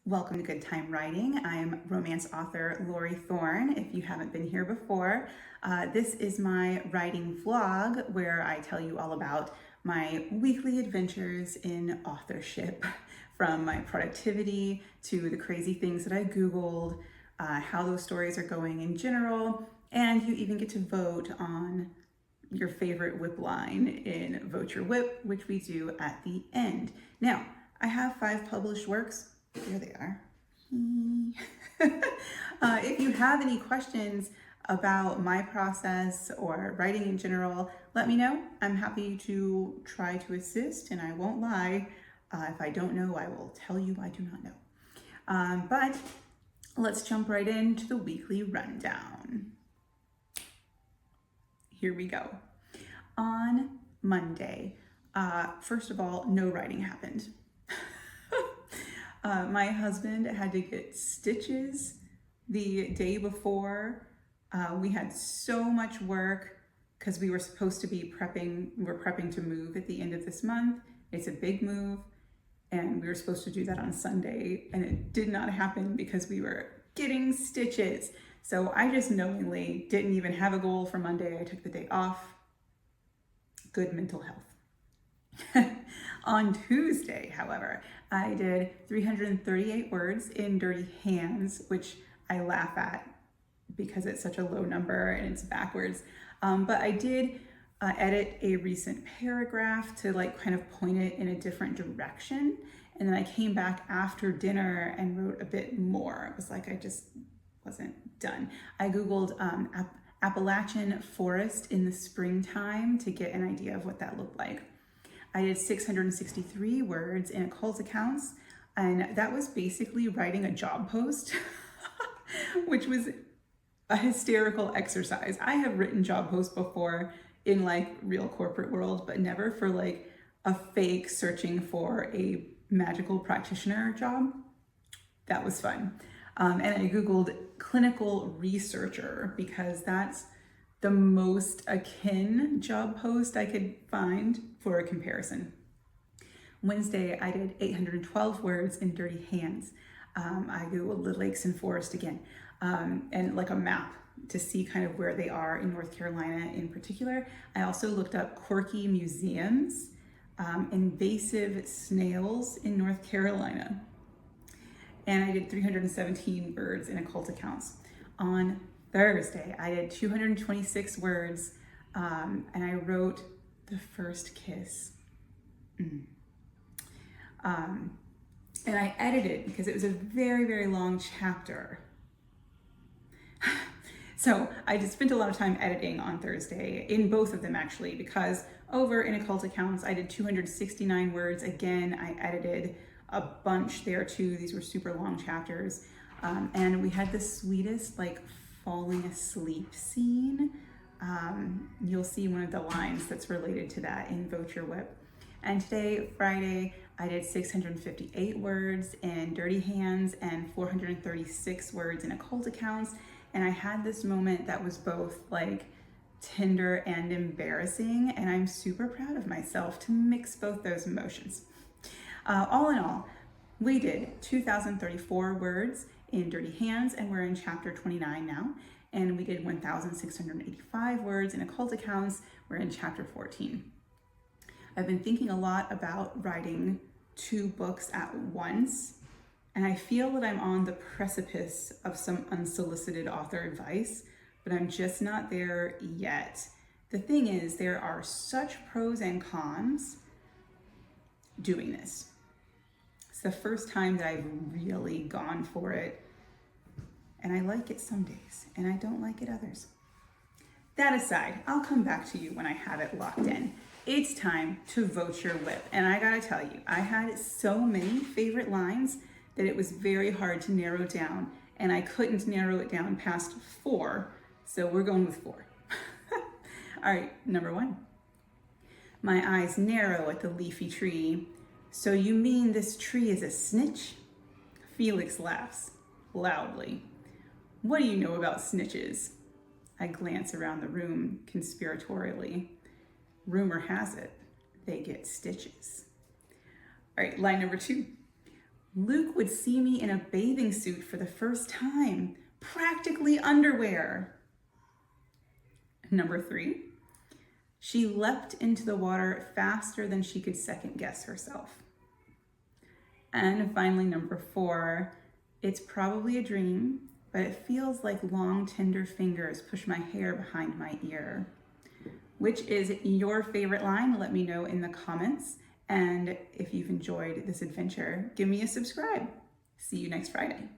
Welcome to Good Time Writing. I'm romance author Lori Thorne, if you haven't been here before. This is my writing vlog where I tell you all about my weekly adventures in authorship, from my productivity to the crazy things that I Googled, how those stories are going in general, and you even get to vote on your favorite WIP line in Vote Your WIP, which we do at the end. Now, I have 5 published works. There they are. If you have any questions about my process or writing in general, let me know. I'm happy to try to assist, and I won't lie. If I don't know, I will tell you I do not know. But let's jump right into the weekly rundown. Here we go. On Monday, first of all, no writing happened. My husband had to get stitches the day before. We had so much work because we were supposed to be prepping to move at the end of this month. It's a big move, and we were supposed to do that on Sunday, and it did not happen because we were getting stitches. So I just knowingly didn't even have a goal for Monday. I took the day off. Good mental health. On Tuesday, however, I did 338 words in dirty hands, which I laugh at because it's such a low number and it's backwards. But I did edit a recent paragraph to kind of point it in a different direction. And then I came back after dinner and wrote a bit more. It was like I just wasn't done. I Googled Appalachian forest in the springtime to get an idea of what that looked like. I did 663 words in occult accounts, and that was basically writing a job post, which was a hysterical exercise. I have written job posts before in real corporate world, but never for a fake searching for a magical practitioner job. That was fun. And I Googled clinical researcher because that's the most akin job post I could find for a comparison. Wednesday, I did 812 words in dirty hands. I Googled the lakes and forest again, and a map to see kind of where they are in North Carolina in particular. I also looked up quirky museums, invasive snails in North Carolina. And I did 317 words in occult accounts. On Thursday, I did 226 words, and I wrote the first kiss. And I edited because it was a very, very long chapter. So I just spent a lot of time editing on Thursday, in both of them actually, because over in occult accounts, I did 269 words. Again, I edited a bunch there too. These were super long chapters. And we had the sweetest falling asleep scene. You'll see one of the lines that's related to that in Vote Your WIP. And today, Friday, I did 658 words in dirty hands and 436 words in occult accounts. And I had this moment that was both tender and embarrassing, and I'm super proud of myself to mix both those emotions. All in all, we did 2,034 words in dirty hands, and we're in chapter 29 now. And we did 1,685 words in occult accounts. We're in chapter 14. I've been thinking a lot about writing 2 books at once, and I feel that I'm on the precipice of some unsolicited author advice, but I'm just not there yet. The thing is, there are such pros and cons doing this. It's the first time that I've really gone for it, and I like it some days, and I don't like it others. That aside, I'll come back to you when I have it locked in. It's time to vote your WIP, and I gotta tell you, I had so many favorite lines that it was very hard to narrow down, and I couldn't narrow it down past 4, so we're going with 4. All right, number 1. My eyes narrow at the leafy tree. So you mean this tree is a snitch? Felix laughs loudly. What do you know about snitches? I glance around the room conspiratorially. Rumor has it, they get stitches. All right, line number 2. Luke would see me in a bathing suit for the first time, practically underwear. Number 3, she leapt into the water faster than she could second guess herself. And finally, number 4, it's probably a dream, but it feels like long, tender fingers push my hair behind my ear. Which is your favorite line? Let me know in the comments. And if you've enjoyed this adventure, give me a subscribe. See you next Friday.